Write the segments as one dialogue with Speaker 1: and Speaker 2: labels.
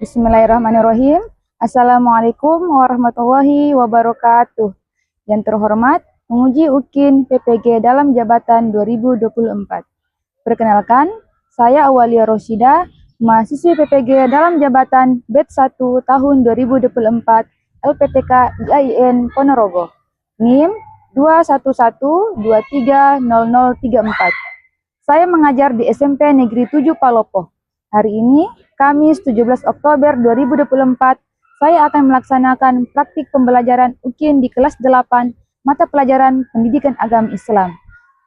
Speaker 1: Bismillahirrahmanirrahim. Assalamualaikum warahmatullahi wabarakatuh. Yang terhormat, menguji UKIN PPG dalam jabatan 2024. Perkenalkan, saya Awalia Rosyida, mahasiswi PPG dalam jabatan batch 1 tahun 2024 LPTK IAIN Ponorogo. NIM 211230034. Saya mengajar di SMP Negeri 7 Palopo. Hari ini, Kamis 17 Oktober 2024, saya akan melaksanakan praktik pembelajaran UKIN di kelas 8 mata pelajaran Pendidikan Agama Islam.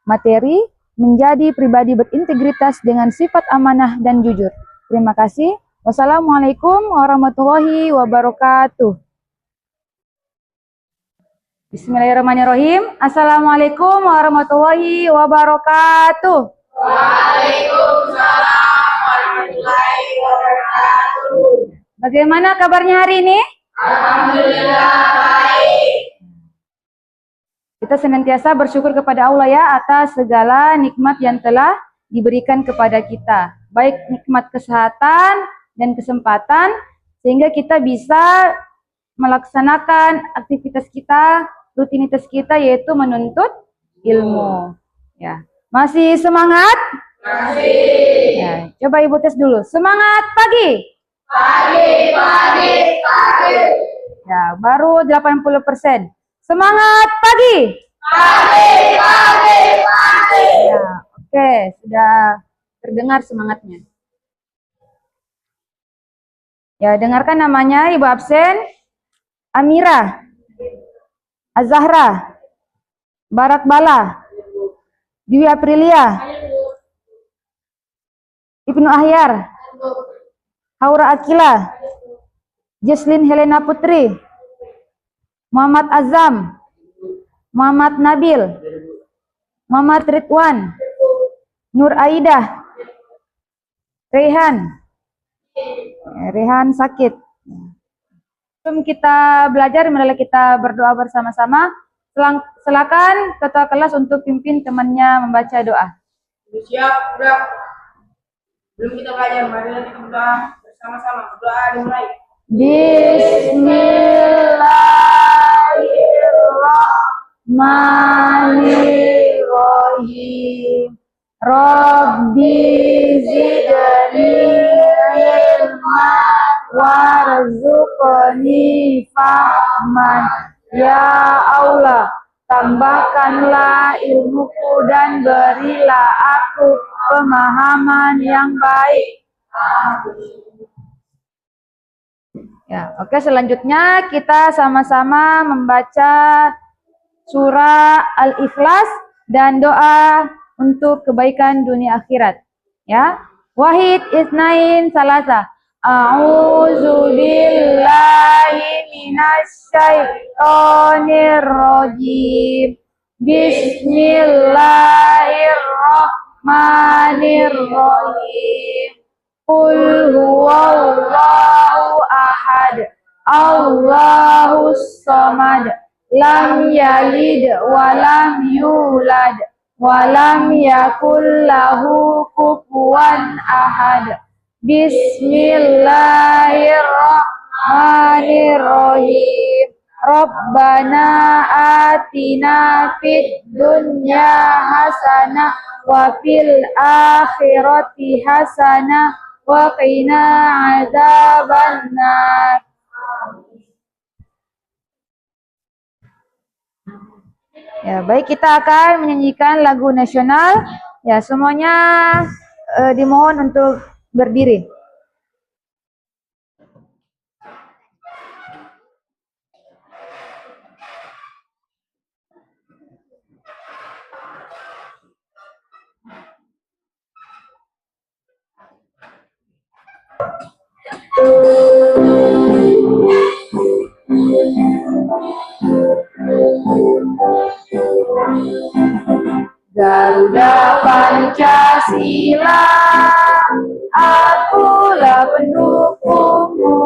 Speaker 1: Materi, menjadi pribadi berintegritas dengan sifat amanah dan jujur. Terima kasih. Wassalamualaikum warahmatullahi wabarakatuh. Bismillahirrahmanirrahim. Assalamualaikum warahmatullahi wabarakatuh.
Speaker 2: Waalaikumsalam warahmatullahi wabarakatuh.
Speaker 1: Bagaimana kabarnya hari ini?
Speaker 2: Alhamdulillah baik.
Speaker 1: Kita senantiasa bersyukur kepada Allah ya atas segala nikmat yang telah diberikan kepada kita. Baik nikmat kesehatan dan kesempatan sehingga kita bisa melaksanakan aktivitas kita, rutinitas kita yaitu menuntut ilmu. Ya. Masih semangat?
Speaker 2: Masih.
Speaker 1: Ya, coba Ibu tes dulu. Semangat pagi.
Speaker 2: Pagi.
Speaker 1: Ya, baru 80%. Semangat pagi.
Speaker 2: Pagi.
Speaker 1: Ya, oke, sudah terdengar semangatnya. Ya, dengarkan namanya Ibu absen. Amira, Azahra, Barak Bala, Dwi Aprilia, Ibnu Ahyar, Haura Akila, Jesslyn Helena Putri, Muhammad Azam, Muhammad Nabil, Muhammad Ridwan, Nur Aidah, Rehan sakit. Sebelum kita belajar, marilah kita berdoa bersama-sama. Silakan ketua kelas untuk pimpin temannya membaca doa.
Speaker 2: Siap, udah. Belum kita belajar, marilah kita berdoa bersama-sama. Berdoa dimulai.
Speaker 1: Bismillahirrahmanirrahim. Rabbi zidni ilma warzuqni fahman. Ya Allah, tambahkanlah ilmuku dan berilah aku pemahaman yang baik. Ya, oke, selanjutnya kita sama-sama membaca surah Al-Ikhlas dan doa untuk kebaikan dunia akhirat. Ya, Wahid Isnain Salasa. A'udzu billahi minasyaitonir rajim. Bismillahirrahmanirrahim. Qul huwallahu ahad. Allahus samad. Lam yalid wa lam yulad wa lam yakul lahu kufuwan ahad. Bismillahirrahmanirrahim. Rabbana atina fid dunya hasanah wa fil akhirati hasanah wa qina adzabannar. Ya, baik, kita akan menyanyikan lagu nasional. Ya, semuanya dimohon untuk berdiri. Garuda Pancasila, akulah pendukungmu.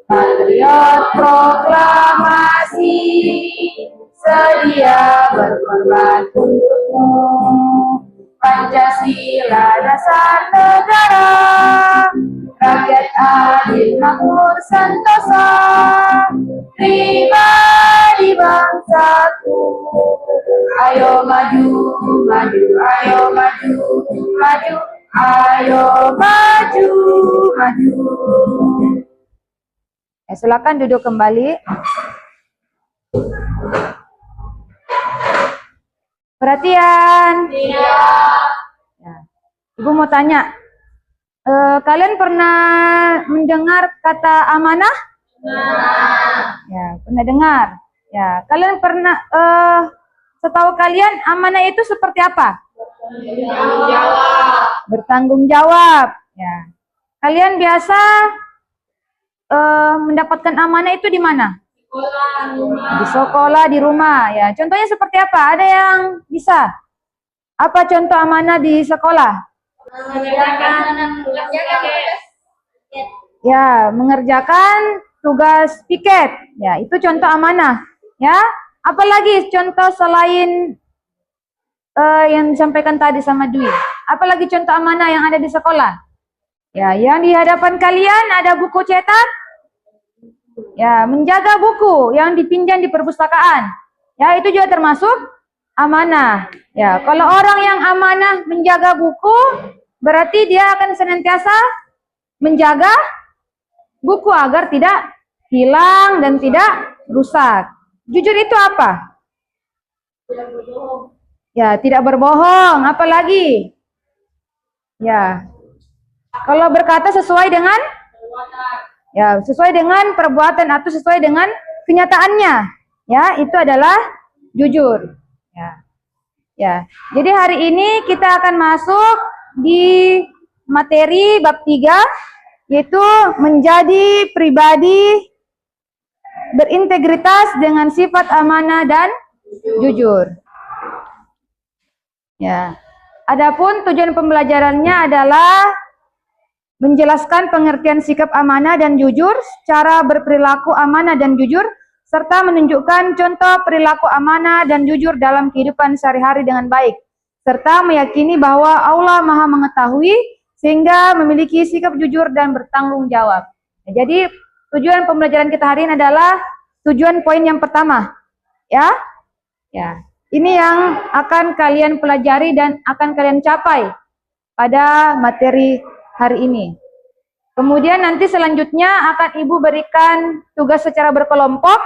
Speaker 1: Patriot proklamasi, sedia berkorban untukmu. Pancasila dasar negara, rakyat adil makmur sentosa, pribadi bangsaku. Ayo maju, maju, ayo maju, maju, ayo maju, maju. Ya, silakan duduk kembali. Perhatian.
Speaker 2: Iya.
Speaker 1: Ya. Ibu mau tanya, kalian pernah mendengar kata amanah? Ya, pernah dengar. Ya, kalian pernah, setahu kalian amanah itu seperti apa? Bertanggung jawab. Ya. Kalian biasa mendapatkan amanah itu di mana? Di sekolah, di rumah. Ya, contohnya seperti apa? Ada yang bisa? Apa contoh amanah di sekolah? Ya, mengerjakan tugas piket. Ya, itu contoh amanah. Ya, apalagi contoh selain yang disampaikan tadi sama Dwi. Apalagi contoh amanah yang ada di sekolah? Ya, yang di hadapan kalian ada buku cetak. Ya, menjaga buku yang dipinjam di perpustakaan. Ya, itu juga termasuk amanah. Ya, kalau orang yang amanah menjaga buku, berarti dia akan senantiasa menjaga buku agar tidak hilang dan tidak rusak. Jujur itu apa? Ya, tidak berbohong. Apalagi? Ya, kalau berkata sesuai dengan perbuatan atau sesuai dengan kenyataannya. Ya, itu adalah jujur. Ya. Ya. Jadi hari ini kita akan masuk di materi bab 3, yaitu menjadi pribadi berintegritas dengan sifat amanah dan jujur. Ya. Adapun tujuan pembelajarannya adalah menjelaskan pengertian sikap amanah dan jujur, cara berperilaku amanah dan jujur, serta menunjukkan contoh perilaku amanah dan jujur dalam kehidupan sehari-hari dengan baik, serta meyakini bahwa Allah Maha Mengetahui sehingga memiliki sikap jujur dan bertanggung jawab. Nah, jadi tujuan pembelajaran kita hari ini adalah tujuan poin yang pertama, ya. Ya, ini yang akan kalian pelajari dan akan kalian capai pada materi hari ini. Kemudian nanti selanjutnya akan Ibu berikan tugas secara berkelompok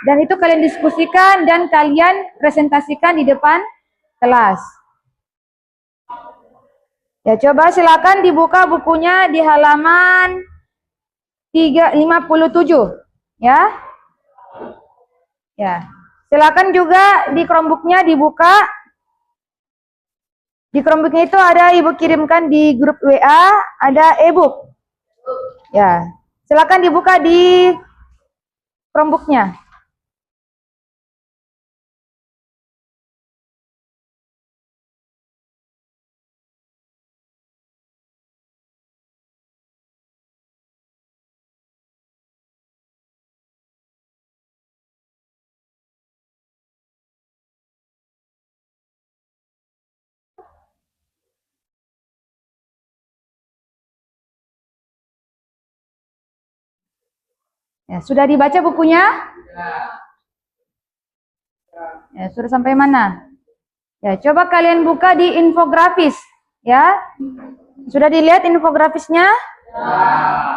Speaker 1: dan itu kalian diskusikan dan kalian presentasikan di depan kelas. Ya, coba silakan dibuka bukunya di halaman 357, ya. Ya. Silakan juga di Chromebook-nya dibuka. Di Chromebook-nya itu ada Ibu kirimkan di grup WA, ada e-book. Ya, silakan dibuka di Chromebook-nya. Ya, sudah dibaca bukunya? Ya, sudah sampai mana? Ya, coba kalian buka di infografis, ya. Sudah dilihat infografisnya?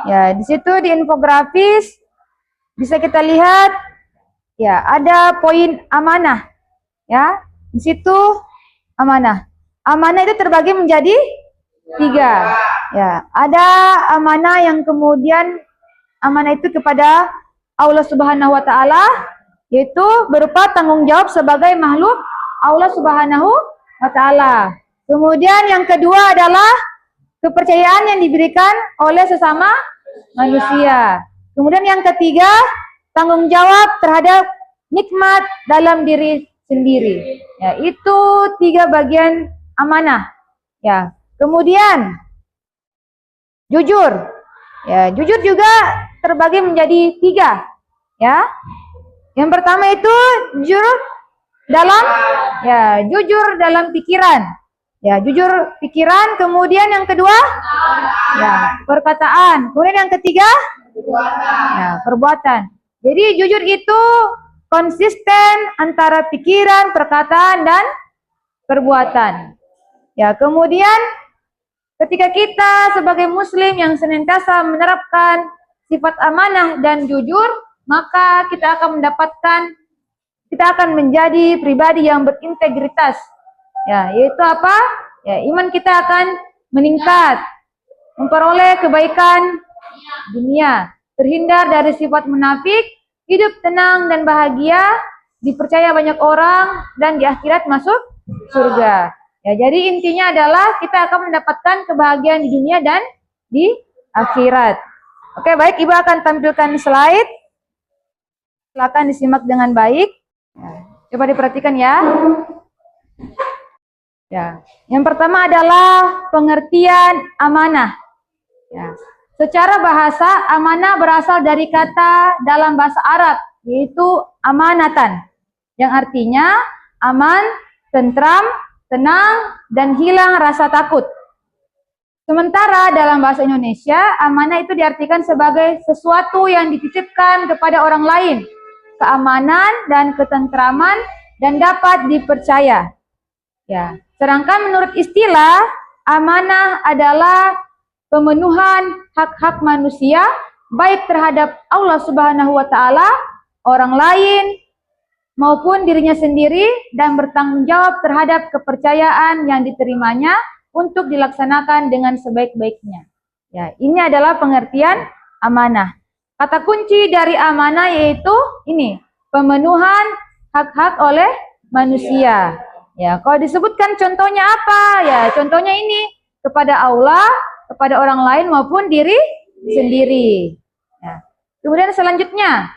Speaker 1: Ya, di situ di infografis bisa kita lihat ya, ada poin amanah. Ya, di situ amanah. Amanah itu terbagi menjadi 3. Ya, ada amanah yang kemudian amanah itu kepada Allah Subhanahu wa taala, yaitu berupa tanggung jawab sebagai makhluk Allah Subhanahu wa taala. Kemudian yang kedua adalah kepercayaan yang diberikan oleh sesama manusia. Kemudian yang ketiga, tanggung jawab terhadap nikmat dalam diri sendiri. Ya, itu 3 bagian amanah. Ya, kemudian jujur. Ya, jujur juga terbagi menjadi 3. Ya, yang pertama itu jujur dalam pikiran. Ya, jujur pikiran. Kemudian yang kedua, ya, perkataan. Kemudian yang ketiga, ya, perbuatan. Jadi jujur itu konsisten antara pikiran, perkataan, dan perbuatan. Ya, kemudian ketika kita sebagai muslim yang senantiasa menerapkan sifat amanah dan jujur, maka kita akan menjadi pribadi yang berintegritas. Ya, yaitu apa? Ya, iman kita akan meningkat, memperoleh kebaikan dunia, terhindar dari sifat munafik, hidup tenang dan bahagia, dipercaya banyak orang, dan di akhirat masuk surga. Ya, jadi intinya adalah kita akan mendapatkan kebahagiaan di dunia dan di akhirat. Oke, baik, Ibu akan tampilkan slide. Silakan disimak dengan baik. Ya, coba diperhatikan ya. Ya, yang pertama adalah pengertian amanah. Ya. Secara bahasa, amanah berasal dari kata dalam bahasa Arab, yaitu amanatan, yang artinya aman, tentram, tenang, dan hilang rasa takut. Sementara dalam bahasa Indonesia, amanah itu diartikan sebagai sesuatu yang dititipkan kepada orang lain, keamanan dan ketentraman, dan dapat dipercaya. Ya. Sedangkan menurut istilah, amanah adalah pemenuhan hak-hak manusia, baik terhadap Allah Subhanahu wa Ta'ala, orang lain, maupun dirinya sendiri, dan bertanggung jawab terhadap kepercayaan yang diterimanya untuk dilaksanakan dengan sebaik-baiknya. Ya, ini adalah pengertian amanah. Kata kunci dari amanah yaitu ini, pemenuhan hak-hak oleh manusia. Ya, kalau disebutkan contohnya apa? Ya, contohnya ini, kepada Allah, kepada orang lain maupun diri sendiri. Ya. Kemudian selanjutnya,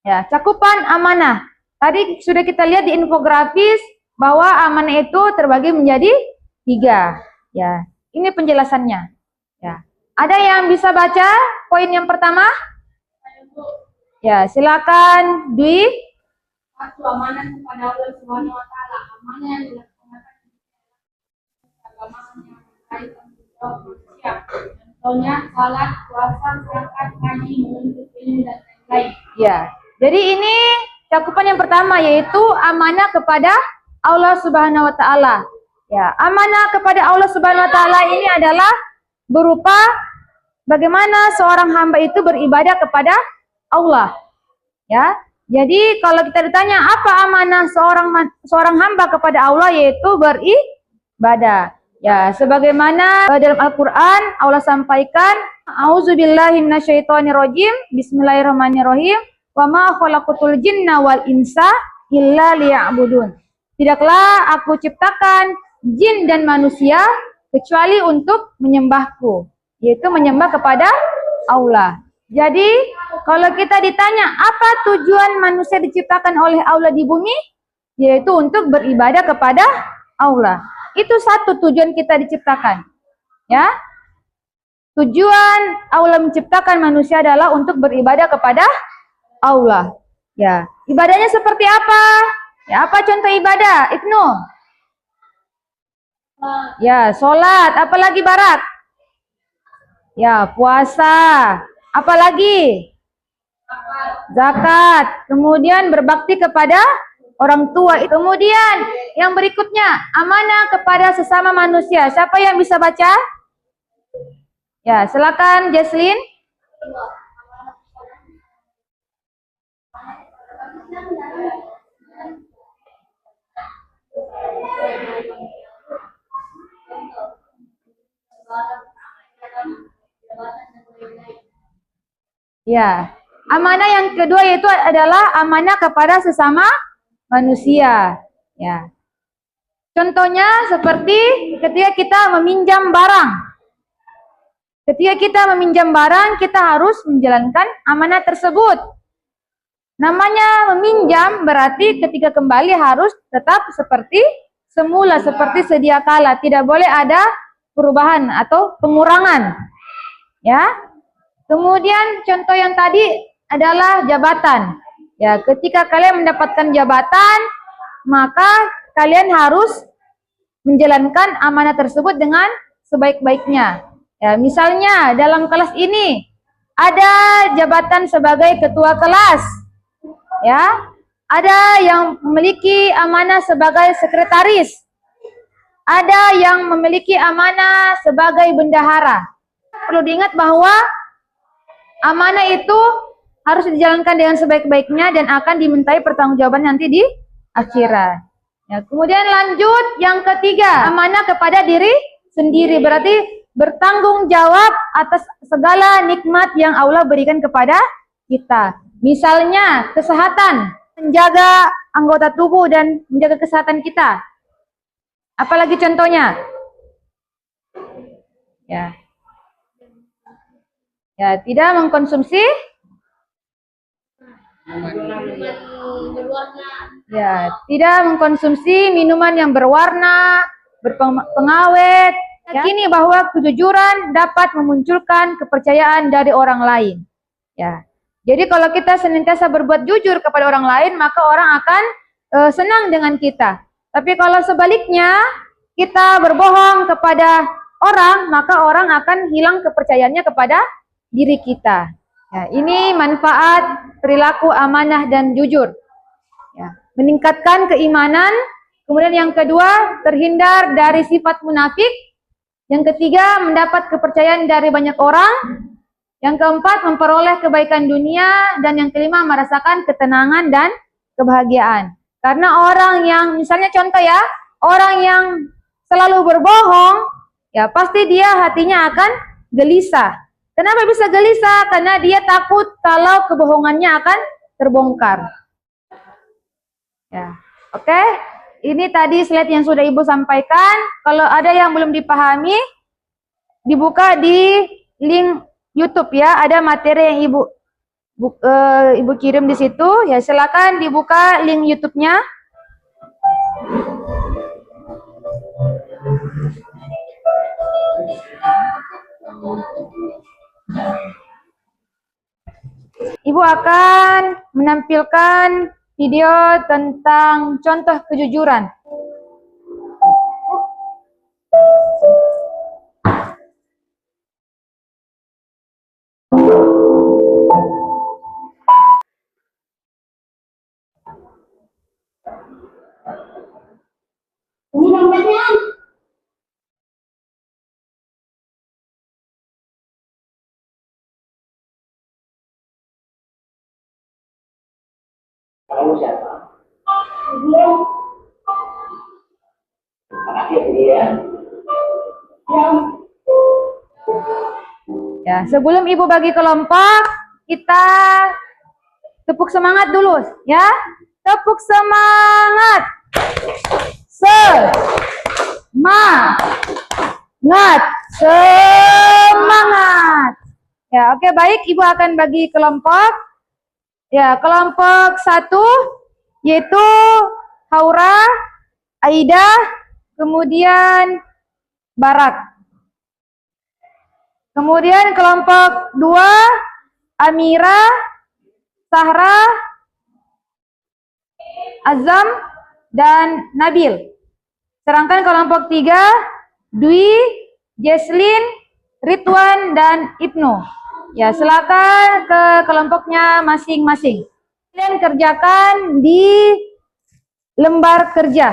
Speaker 1: ya, cakupan amanah. Tadi sudah kita lihat di infografis bahwa amanah itu terbagi menjadi 3. Ya, ini penjelasannya. Ya, ada yang bisa baca poin yang pertama? Ya, silakan Dwi.
Speaker 2: Satu, amanah kepada Allah Subhanahu wa Ta'ala. Amanah yang dilaksanakan agama yang berkaitan dengan manusia. Contohnya salat, puasa, zakat, haji, menuntut ilmu, dan lain-lain.
Speaker 1: Ya, jadi ini cakupan yang pertama yaitu amanah kepada Allah Subhanahu wa Ta'ala. Ya, amanah kepada Allah Subhanahu wa Ta'ala ini adalah berupa bagaimana seorang hamba itu beribadah kepada Allah. Ya. Jadi kalau kita ditanya apa amanah seorang hamba kepada Allah, yaitu beribadah. Ya, sebagaimana dalam Al-Qur'an Allah sampaikan, A'udzubillahi minasyaitonirrajim, Bismillahirrahmanirrahim, wa ma khalaqatul jinna wal insa illa liya'budun. Tidaklah aku ciptakan jin dan manusia kecuali untuk menyembahku, yaitu menyembah kepada Allah. Jadi kalau kita ditanya apa tujuan manusia diciptakan oleh Allah di bumi, yaitu untuk beribadah kepada Allah. Itu satu tujuan kita diciptakan. Ya. Tujuan Allah menciptakan manusia adalah untuk beribadah kepada Allah. Ya. Ibadahnya seperti apa? Ya, apa contoh ibadah? Ibnu? Ya, sholat. Apalagi Barak? Ya, puasa. Apalagi? Zakat. Kemudian berbakti kepada orang tua. Kemudian yang berikutnya, amanah kepada sesama manusia. Siapa yang bisa baca? Ya, silakan Jesslyn. Ya, amanah yang kedua yaitu adalah amanah kepada sesama manusia. Ya, contohnya seperti ketika kita meminjam barang. Ketika kita meminjam barang, kita harus menjalankan amanah tersebut. Namanya meminjam berarti ketika kembali harus tetap seperti semula, seperti sedia kala. Tidak boleh ada perubahan atau pengurangan. Ya. Kemudian contoh yang tadi adalah jabatan. Ya, ketika kalian mendapatkan jabatan, maka kalian harus menjalankan amanah tersebut dengan sebaik-baiknya. Ya, misalnya dalam kelas ini ada jabatan sebagai ketua kelas, ya, ada yang memiliki amanah sebagai sekretaris, ada yang memiliki amanah sebagai bendahara. Perlu diingat bahwa amanah itu harus dijalankan dengan sebaik-baiknya dan akan dimintai pertanggungjawaban nanti di akhirat. Ya, kemudian lanjut yang ketiga, amanah kepada diri sendiri, berarti bertanggung jawab atas segala nikmat yang Allah berikan kepada kita. Misalnya kesehatan, menjaga anggota tubuh dan menjaga kesehatan kita. Apalagi contohnya? Ya. Ya, tidak mengkonsumsi ya, tidak mengkonsumsi minuman yang berwarna, berpengawet. Yakini bahwa kejujuran dapat memunculkan kepercayaan dari orang lain. Ya. Jadi kalau kita senantiasa berbuat jujur kepada orang lain, maka orang akan senang dengan kita. Tapi kalau sebaliknya, kita berbohong kepada orang, maka orang akan hilang kepercayaannya kepada diri kita. Ya, ini manfaat perilaku amanah dan jujur. Ya, meningkatkan keimanan. Kemudian yang kedua, terhindar dari sifat munafik. Yang ketiga, mendapat kepercayaan dari banyak orang. Yang keempat, memperoleh kebaikan dunia. Dan yang kelima, merasakan ketenangan dan kebahagiaan. Karena orang yang, misalnya contoh ya, orang yang selalu berbohong, ya pasti dia hatinya akan gelisah. Kenapa bisa gelisah? Karena dia takut kalau kebohongannya akan terbongkar. Ya, oke. Ini tadi slide yang sudah Ibu sampaikan. Kalau ada yang belum dipahami, dibuka di link YouTube ya. Ada materi yang Ibu kirim di situ. Ya, silakan dibuka link YouTube-nya. Ibu akan menampilkan video tentang contoh kejujuran. Ini dompetnya.
Speaker 3: Kamu siapa? Dia. Makasih ya.
Speaker 1: Ya, sebelum Ibu bagi kelompok, kita tepuk semangat dulu ya. Tepuk semangat. Semangat. Ya, oke, baik, Ibu akan bagi kelompok. Ya, kelompok 1 yaitu Haura, Aida, kemudian Barak. Kemudian kelompok 2 Amira, Sahra, Azam, dan Nabil. Sedangkan kelompok 3 Dwi, Jesslyn, Ridwan, dan Ibnu. Ya, silakan ke kelompoknya masing-masing. Kalian kerjakan di lembar kerja.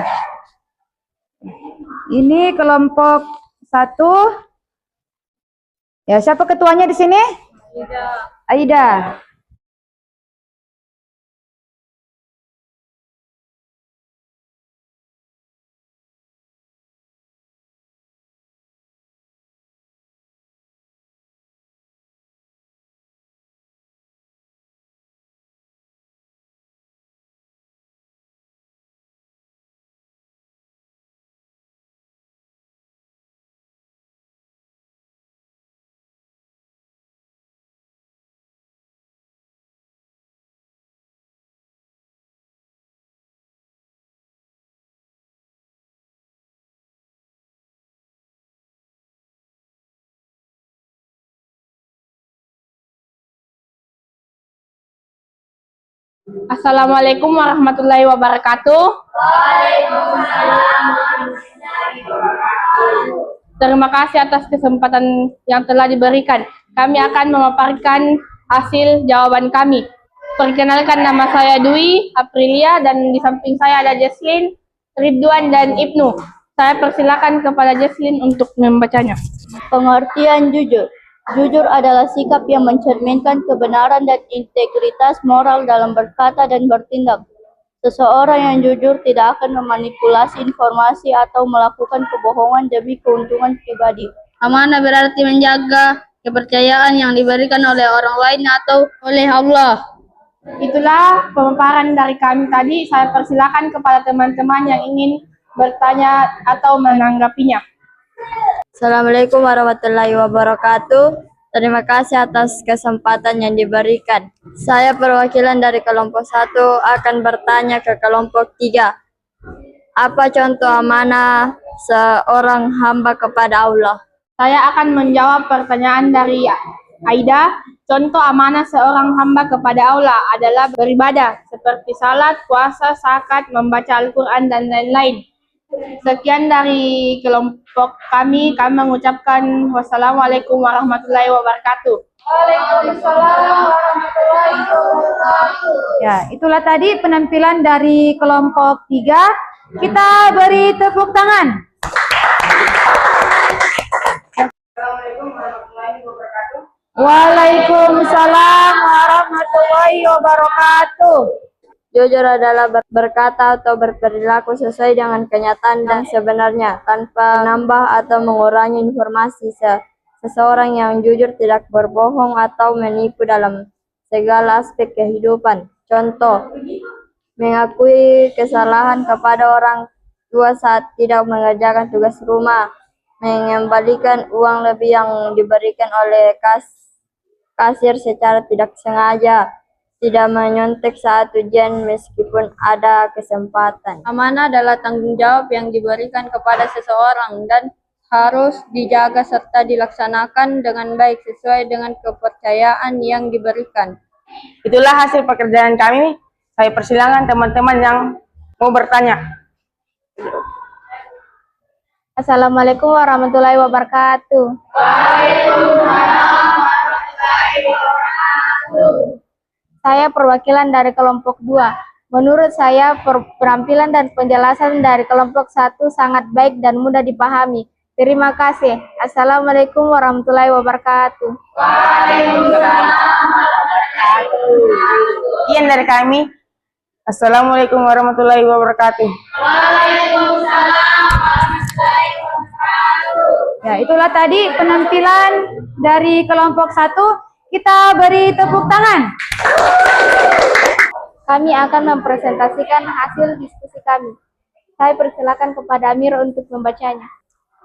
Speaker 1: Ini kelompok 1. Ya, siapa ketuanya di sini? Aida.
Speaker 2: Assalamualaikum warahmatullahi wabarakatuh. Terima kasih atas kesempatan yang telah diberikan. Kami akan memaparkan hasil jawaban kami. Perkenalkan, nama saya Dwi Aprilia dan di samping saya ada Jesslyn, Ridwan, dan Ibnu. Saya persilakan kepada Jesslyn untuk membacanya.
Speaker 4: Pengertian jujur. Jujur adalah sikap yang mencerminkan kebenaran dan integritas moral dalam berkata dan bertindak. Seseorang yang jujur tidak akan memanipulasi informasi atau melakukan kebohongan demi keuntungan pribadi. Amanah berarti menjaga kepercayaan yang diberikan oleh orang lain atau oleh Allah.
Speaker 2: Itulah pemaparan dari kami tadi. Saya persilakan kepada teman-teman yang ingin bertanya atau menanggapinya.
Speaker 4: Assalamualaikum warahmatullahi wabarakatuh. Terima kasih atas kesempatan yang diberikan. Saya perwakilan dari kelompok 1 akan bertanya ke kelompok 3. Apa contoh amanah seorang hamba kepada Allah?
Speaker 2: Saya akan menjawab pertanyaan dari Aida. Contoh amanah seorang hamba kepada Allah adalah beribadah, seperti salat, puasa, zakat, membaca Al-Quran, dan lain-lain. Sekian dari kelompok kami mengucapkan wassalamualaikum warahmatullahi wabarakatuh.
Speaker 1: Ya, itulah tadi penampilan dari kelompok 3. Kita beri tepuk tangan. Waalaikumsalam warahmatullahi wabarakatuh.
Speaker 4: Jujur adalah berkata atau berperilaku sesuai dengan kenyataan dan sebenarnya, tanpa menambah atau mengurangi informasi. Seseorang yang jujur tidak berbohong atau menipu dalam segala aspek kehidupan. Contoh, mengakui kesalahan kepada orang tua saat tidak mengerjakan tugas rumah, mengembalikan uang lebih yang diberikan oleh kasir secara tidak sengaja, tidak menyontek saat ujian meskipun ada kesempatan. Amanah adalah tanggung jawab yang diberikan kepada seseorang dan harus dijaga serta dilaksanakan dengan baik sesuai dengan kepercayaan yang diberikan.
Speaker 2: Itulah hasil pekerjaan kami. Saya persilakan teman-teman yang mau bertanya.
Speaker 1: Assalamualaikum warahmatullahi wabarakatuh. Saya perwakilan dari kelompok 2. Menurut saya, penampilan dan penjelasan dari kelompok 1 sangat baik dan mudah dipahami. Terima kasih. Assalamualaikum warahmatullahi wabarakatuh.
Speaker 2: Sekian dari kami. Assalamualaikum warahmatullahi wabarakatuh.
Speaker 1: Ya, itulah tadi penampilan dari kelompok 1. Kita beri tepuk tangan. Kami akan mempresentasikan hasil diskusi kami. Saya persilakan kepada Amir untuk membacanya.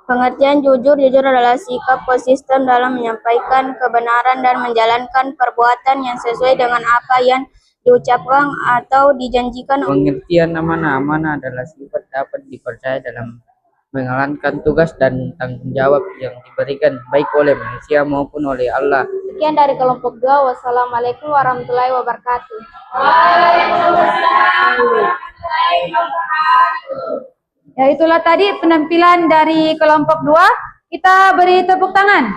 Speaker 4: Pengertian jujur. Jujur adalah sikap konsisten dalam menyampaikan kebenaran dan menjalankan perbuatan yang sesuai dengan apa yang diucapkan atau dijanjikan.
Speaker 5: Pengertian amanah. Amanah adalah sifat dapat dipercaya dalam menjalankan tugas dan tanggung jawab yang diberikan baik oleh manusia maupun oleh Allah.
Speaker 1: Sekian dari kelompok 2. Wassalamualaikum warahmatullahi wabarakatuh. Ya, itulah tadi penampilan dari kelompok 2. Kita beri tepuk tangan.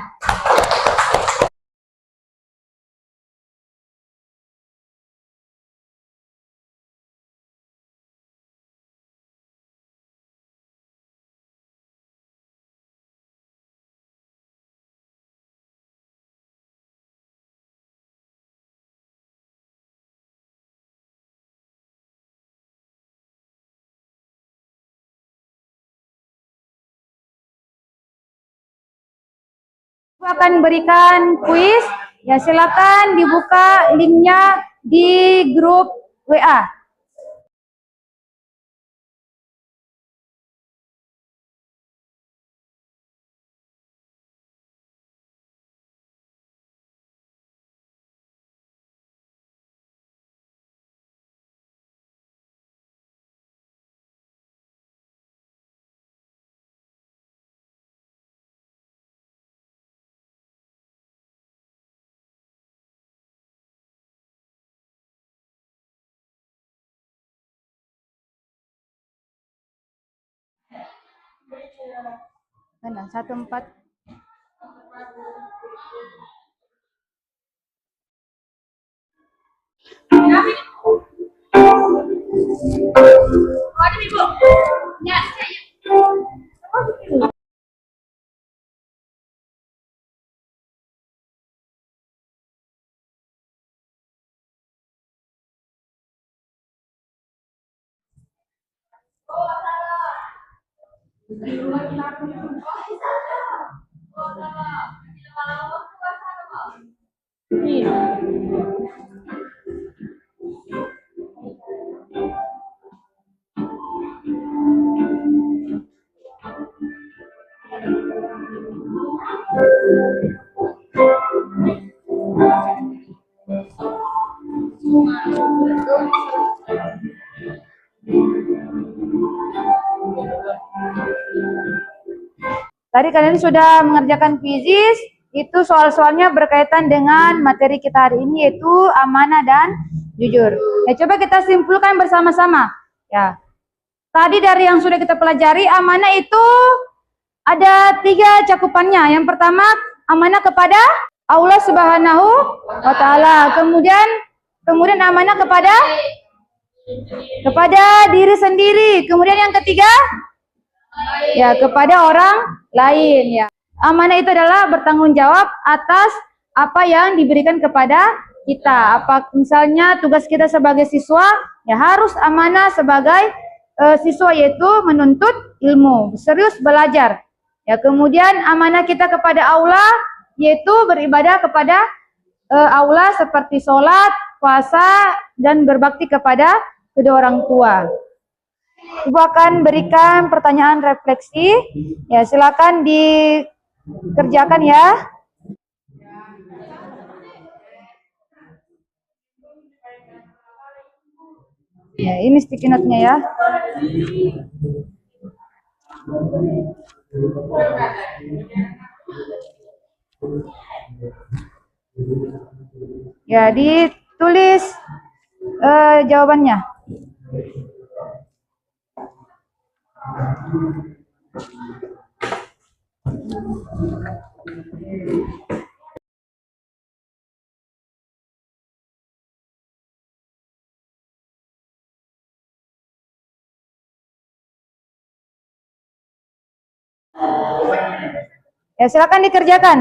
Speaker 1: Aku akan berikan kuis. Ya, silakan dibuka linknya di grup WA. Mana? 14. Tadi kalian sudah mengerjakan kuisis, itu soal-soalnya berkaitan dengan materi kita hari ini yaitu amanah dan jujur. Ya, coba kita simpulkan bersama-sama. Ya, tadi dari yang sudah kita pelajari, amanah itu ada 3 cakupannya. Yang pertama, amanah kepada Allah Subhanahu wa Ta'ala. Kemudian amanah kepada diri sendiri. Kemudian yang ketiga, ya, kepada orang lain. Ya, amanah itu adalah bertanggung jawab atas apa yang diberikan kepada kita. Misalnya tugas kita sebagai siswa, ya harus amanah sebagai siswa, yaitu menuntut ilmu, serius belajar. Ya, kemudian amanah kita kepada Allah, yaitu beribadah kepada Allah seperti sholat, puasa, dan berbakti kepada kedua orang tua. Ibu akan berikan pertanyaan refleksi. Ya, silakan dikerjakan ya. Ya, ini sticky note-nya ya. Ya, ditulis jawabannya. Ya, silakan dikerjakan.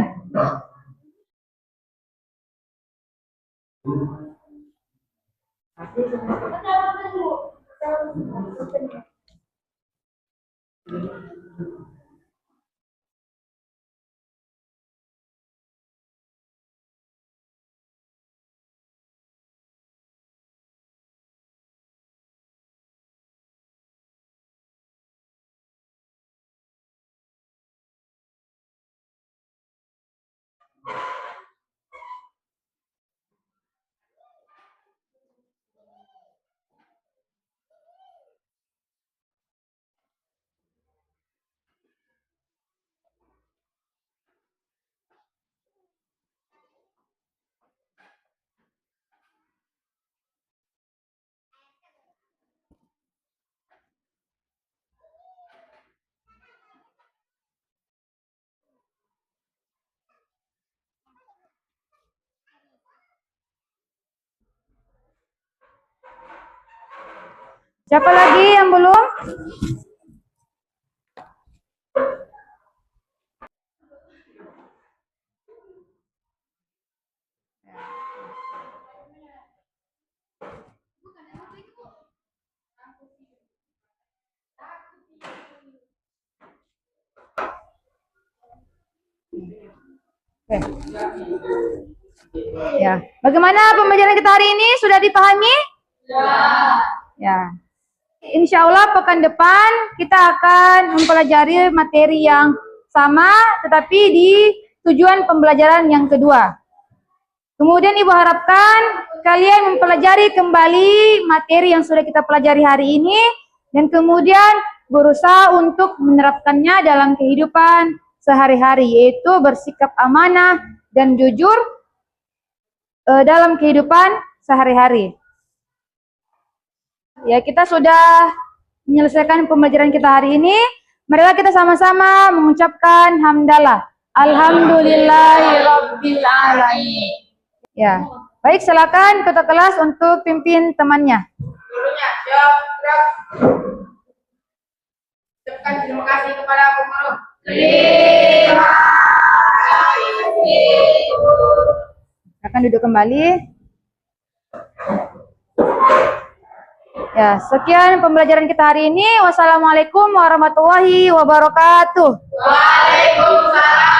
Speaker 1: Siapa lagi yang belum? Oke. Ya, bagaimana pembelajaran kita hari ini? Sudah dipahami? Ya. Insya Allah pekan depan kita akan mempelajari materi yang sama, tetapi di tujuan pembelajaran yang kedua. Kemudian Ibu harapkan kalian mempelajari kembali materi yang sudah kita pelajari hari ini, dan kemudian berusaha untuk menerapkannya dalam kehidupan sehari-hari, yaitu bersikap amanah dan jujur dalam kehidupan sehari-hari. Ya, kita sudah menyelesaikan pembelajaran kita hari ini. Marilah kita sama-sama mengucapkan hamdalah. Alhamdulillahirabbil alamin. Ya. Baik, silakan ketua kelas untuk pimpin temannya.
Speaker 2: Gurunya, siap, gerak. Ucapkan terima kasih kepada Bu Guru. Terima kasih.
Speaker 1: Akan duduk kembali. Ya, sekian pembelajaran kita hari ini. Wassalamualaikum warahmatullahi wabarakatuh.
Speaker 2: Waalaikumsalam.